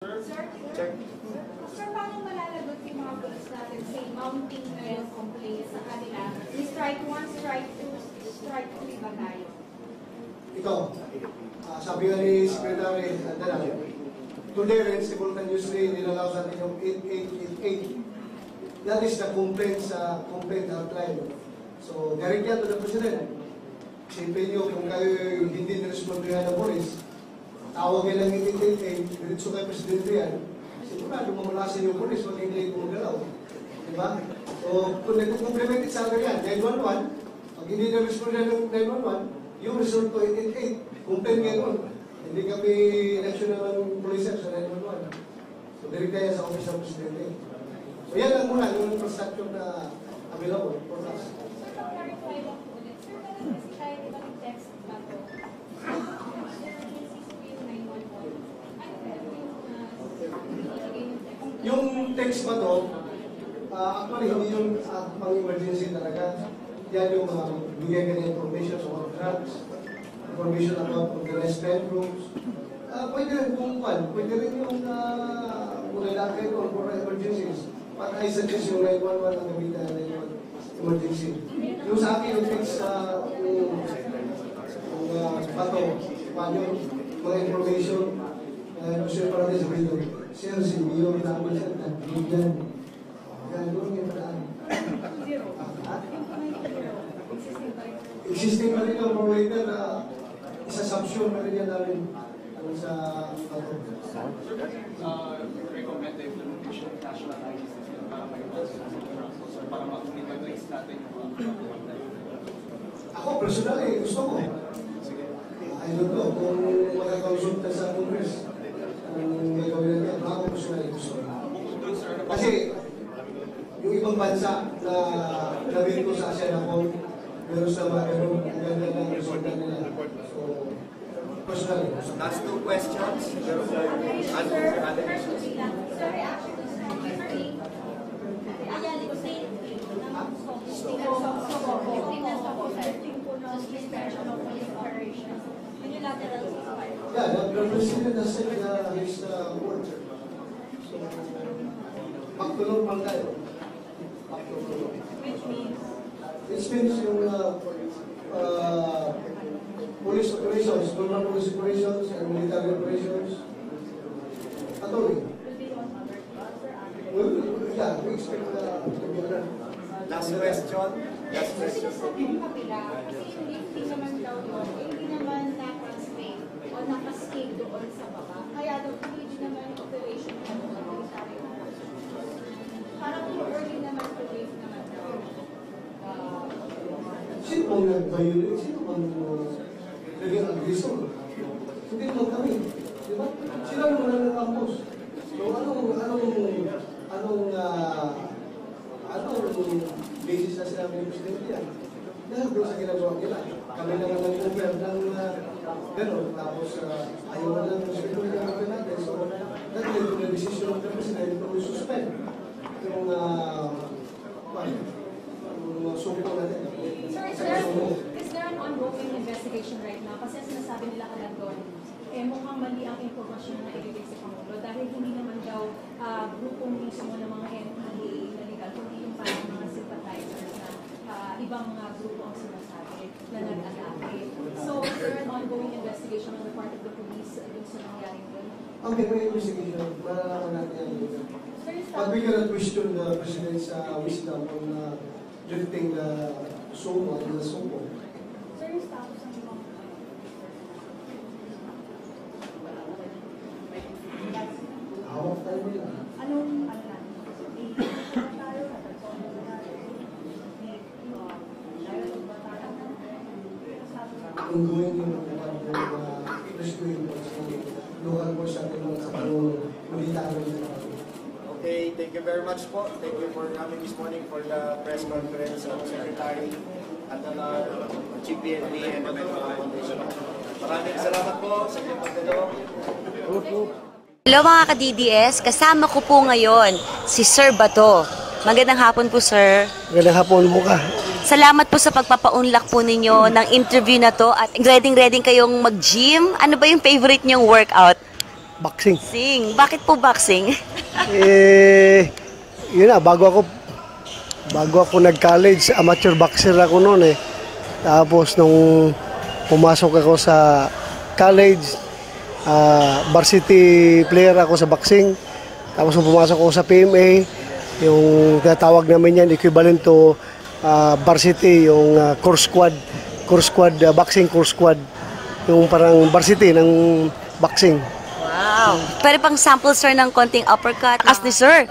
Sir, paano malalagot yung mga police natin say mounting na yung complaint sa kanila? Strike 1, strike 2, strike 3 ba tayo? Ito, sabi nga ni Secretary Andalan, today rin, simultaneously, nilalaw sa atin yung 8888. That is the complaint sa complaint hotline. So, direct yan to the President. Siyempre nyo, kung kayo hindi nirespondihan ng polis, tawagin lang yung 8888, diretso kay Presidente yan, sigurado mamalasin yung polis, wag hindi ito magalaw. Diba? So, kung nag-complement sa akin yan, 911, pag hindi na-respondihan ng 911, yung result to 888, complaint ngayon. Hindi kami national ng police sa 911. So, direct kaya sa office ng Presidente. So, yan lang muna, yung infrastructure na available for us. Sir, clarify lang po ulit. Sir, meron si Shai, di ba yung text ba to? Yung text ba to, actually hindi yung pang-emergency talaga. Yan yung bigay ka ng information about drugs, information about organized crime groups. Pwede rin kung pwede rin yung mulalakay ko for emergencies. But I suggest yung 911 ang gamitan na yung emergency. Yung sa akin yung text yung bato, paano mga information, gusto para rin sa video. Sir, si Mio, naman siya, nag-bigyan. Gano'n yung paraan. Existing pa rin ang provider na isa-subsyon pa rin yan namin sa bato. Recommend the implementation of national ID system para mag-trace natin yung Ako, personally, gusto ko. I don't know, kung magkakonsulta sa Congress, kung may gawin natin, ako personally gusto ko. Kasi, yung ibang bansa na nabili ko sa Asia na po, meron sa mga ganun, ang ganda ng resulta nila. So, personally. Last two questions. Sir, reaction to yeah, the President has said his word. So, pagtulong pang tayo. which means? Which means yung police operations, normal police operations and military operations, patuloy. Well, yeah, we expect to be alert. Last question. Last question. Sinasabi ng kapila, kasi hindi naman daw yun, hindi naman na-translate o nakascale doon sa baba. Kaya daw hindi naman operation na doon ang military operations. Parang early naman to wave naman daw. Sino bang nag-violate? Sino bang naging aggressor? Hindi naman kami. Di ba? Sila naman ang campus. So, anong basis na sinabi ng Presidente yan? Dahil doon sa ginagawa nila. Kami naman nag-over ng gano'n. Tapos, ayaw na lang ng security ng natin. So, nag-lead to the decision of the President to suspend yung sumpo natin. Sir, is there an ongoing investigation right now? Kasi sinasabi nila kalang doon, mukhang mali ang informasyon na ibigay sa Pangulo dahil hindi naman daw grupong mismo ng mga NPA na legal, kundi yung parang mga sympathizers na ibang mga grupo ang sinasabi na nag-atake. So, is there an ongoing investigation on the part of the police dun sa nangyaring doon? Okay, may investigation. Malalaman natin yan. But we cannot question the President's wisdom on drifting the Sumo and the Sumo. Sir, yung status ng ibang Hawak tayo nila. anong Ongoing yung rescuing po sa local po sa ating mga military. Okay, thank you very much po. Thank you for coming this morning for the press conference of Secretary at Chief PNP and the Metro Foundation. Maraming salamat po sa inyong pagdalo. Hello mga ka-DDS, kasama ko po ngayon si Sir Bato. Magandang hapon po, sir. Magandang hapon mo ka. Salamat po sa pagpapaunlak po ninyo ng interview na to at ready kayong mag-gym. Ano ba yung favorite nyong workout? boxing. Bakit po boxing? Yun na, bago ako nag-college, amateur boxer ako noon eh. Tapos nung pumasok ako sa college, varsity player ako sa boxing. Tapos nung pumasok ako sa PMA, yung tinatawag namin yan, equivalent to varsity, yung core squad, boxing core squad. Yung parang varsity ng boxing. Wow. Pwede pang sample, sir, ng konting uppercut. As ni sir.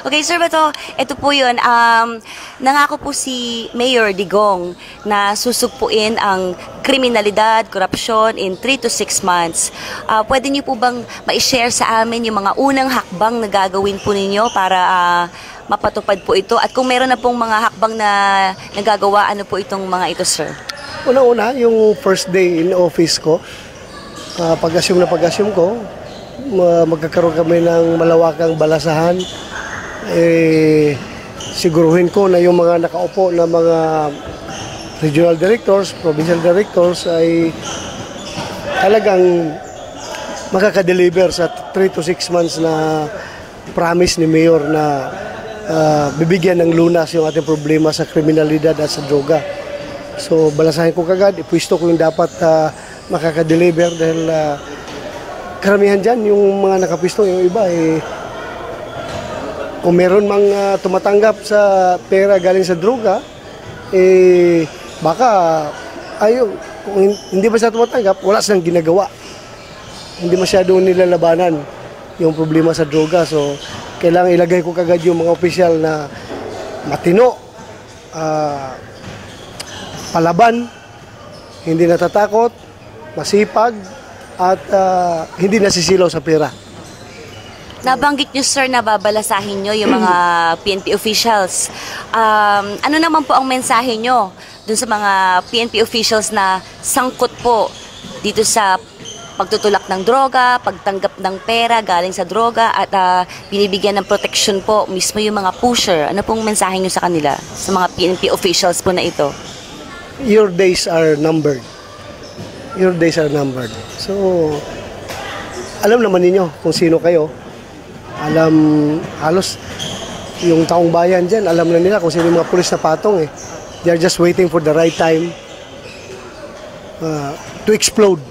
Okay, sir, ito po yun. Nangako po si Mayor Digong na susugpuin ang kriminalidad, korupsyon in 3 to 6 months. Pwede niyo po bang ma-share sa amin yung mga unang hakbang na gagawin po ninyo para mapatupad po ito? At kung meron na pong mga hakbang na nagagawa, ano po itong mga ito, sir? Una-una, yung first day in office ko, pag-assume ko, magkakaroon kami ng malawakang balasahan. Siguruhin ko na yung mga nakaupo na mga regional directors, provincial directors ay talagang makaka-deliver sa 3 to 6 months na promise ni Mayor na bibigyan ng lunas yung ating problema sa kriminalidad at sa droga. So balasahin ko kagad, ipwisto ko yung dapat makaka-deliver dahil karamihan dyan, yung mga nakapisto, yung iba kung meron mang tumatanggap sa pera galing sa droga, baka kung hindi ba siya tumatanggap, wala silang ginagawa. Hindi masyadong nilalabanan yung problema sa droga. So kailangan ilagay ko kagad yung mga opisyal na matino, palaban, hindi natatakot, masipag, at hindi nasisilaw sa pera. Nabanggit nyo, sir, na babalasahin nyo yung mga PNP officials. Ano naman po ang mensahe nyo dun sa mga PNP officials na sangkot po dito sa pagtutulak ng droga, pagtanggap ng pera galing sa droga, at binibigyan ng protection po mismo yung mga pusher? Ano pong mensahe nyo sa kanila, sa mga PNP officials po na ito? Your days are numbered. Your days are numbered. So, alam naman ninyo kung sino kayo. Halos yung taong bayan dyan, alam na nila kung sino yung mga pulis na patong eh. They're just waiting for the right time to explode.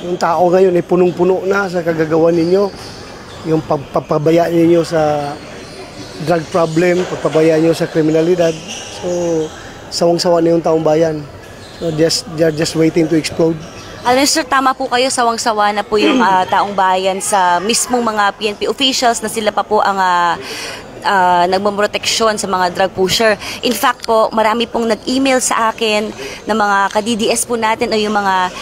Yung tao ngayon ay punong-puno na sa kagagawa ninyo. Yung pagpapabaya ninyo sa drug problem, pagpapabaya ninyo sa kriminalidad. So, sawang-sawa na yung taong bayan. So they're just waiting to explode. Alam, sir, tama po kayo, sawang-sawa na po yung taong bayan sa mismong mga PNP officials na sila pa po ang nagmaproteksyon sa mga drug pusher. In fact po, marami pong nag-email sa akin ng mga ka-DDS po natin o yung mga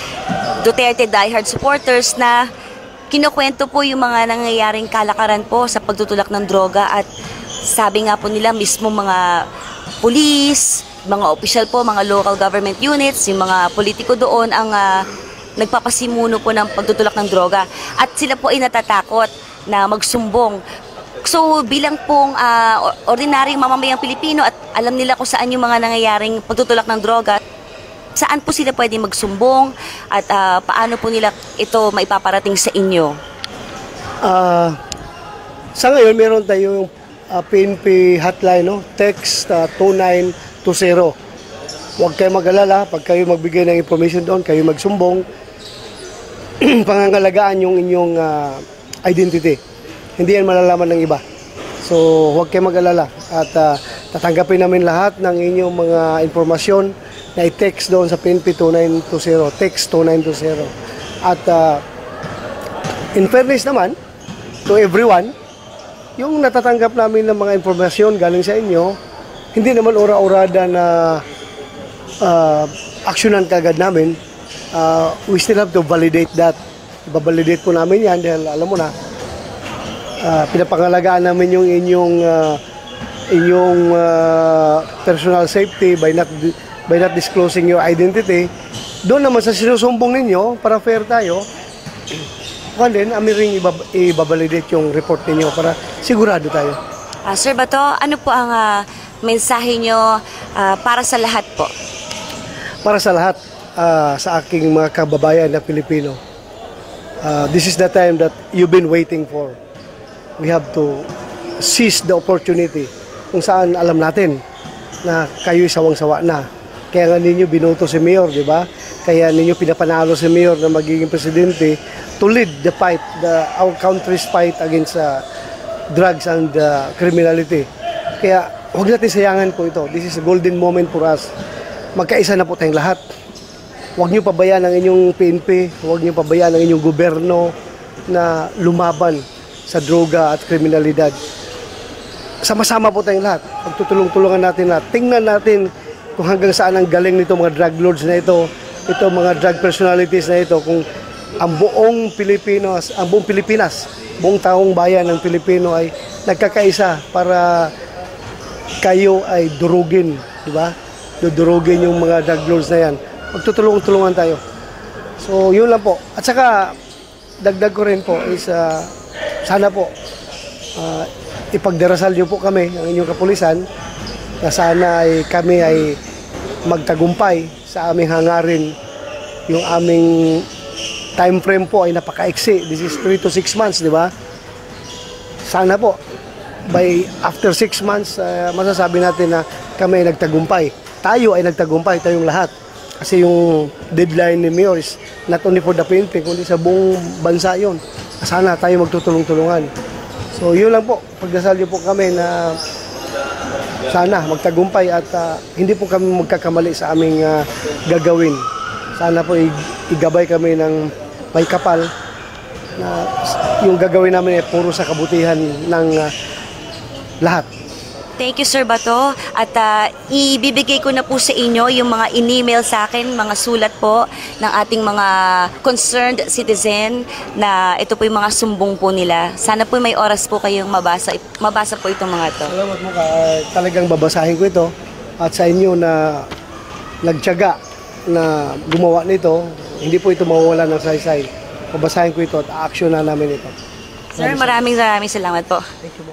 Duterte diehard supporters na kinukwento po yung mga nangyayaring kalakaran po sa pagtutulak ng droga, at sabi nga po nila mismo mga pulis, mga opisyal po, mga local government units, yung mga politiko doon ang nagpapasimuno po ng pagtutulak ng droga, at sila po ay natatakot na magsumbong. So bilang pong ordinaryong mamamayang Pilipino at alam nila kung saan yung mga nangyayaring pagtutulak ng droga, saan po sila pwede magsumbong at paano po nila ito maipaparating sa inyo? Sa ngayon, meron tayong PNP hotline, no? Text 2920. Huwag kayo mag-alala, pag kayo magbigay ng information doon, kayo magsumbong, pangangalagaan yung inyong identity. Hindi yan malalaman ng iba. So, huwag kayo mag-alala. At tatanggapin namin lahat ng inyong mga informasyon na i-text doon sa PNP 2920. Text 2920. At in fairness naman, to everyone, yung natatanggap namin ng mga informasyon galing sa inyo, hindi naman ora-orada na aksyonan kagad namin. We still have to validate that. Ibabalidate po namin yan dahil alam mo na, pinapangalagaan namin yung inyong personal safety by not disclosing your identity. Doon naman sa sinusumbong ninyo, para fair tayo, then amin rin ibabalidate yung report ninyo para sigurado tayo. Sir Bato, ano po ang mensahe nyo para sa lahat po? Para sa lahat, sa aking mga kababayan na Pilipino, This is the time that you've been waiting for. We have to seize the opportunity kung saan alam natin na kayo'y sawang-sawa na. Kaya nga ninyo binoto si Mayor, di ba? Kaya ninyo pinapanalo si Mayor na magiging presidente to lead the fight, our country's fight against drugs and criminality. Kaya huwag natin sayangan po ito. This is a golden moment for us. Magkaisa na po tayong lahat. Huwag niyo pabayaan ang inyong PNP, huwag niyo pabayaan ang inyong gobyerno na lumaban sa droga at kriminalidad. Sama-sama po tayong lahat. Pagtutulong-tulungan natin lahat. Tingnan natin kung hanggang saan ang galing nito mga drug lords na ito, mga drug personalities na ito, kung ang buong Pilipinas, buong taong bayan ng Pilipino ay nagkakaisa para kayo ay durugin, di ba? Dudurugin yung mga drug lords na yan. Magtutulong-tulungan tayo. So, yun lang po. At saka, dagdag ko rin po is, sana po, ipagdarasal niyo po kami, ang inyong kapulisan, na sana ay kami ay magtagumpay sa aming hangarin. Yung aming time frame po ay napaka-iksi. This is 3 to 6 months, di ba? Sana po, after 6 months, masasabi natin na kami ay nagtagumpay. Tayo ay nagtagumpay, tayong lahat. Kasi yung deadline ni Mayor is not only for the PNP, kundi sa buong bansa yun. Sana tayo magtutulong-tulungan. So yun lang po, pagdasal niyo po kami na sana magtagumpay at hindi po kami magkakamali sa aming gagawin. Sana po igabay kami ng may kapal na yung gagawin namin ay puro sa kabutihan ng lahat. Thank you, Sir Bato. At ibibigay ko na po sa inyo yung mga in-email sa akin, mga sulat po ng ating mga concerned citizen na ito po yung mga sumbong po nila. Sana po may oras po kayong mabasa po itong mga to. Salamat mo ka. Talagang babasahin ko ito. At sa inyo na nagtiyaga na gumawa nito, hindi po ito mawawala ng saysay. Babasahin ko ito at action na namin ito. Sir, maraming salamat po. Thank you po.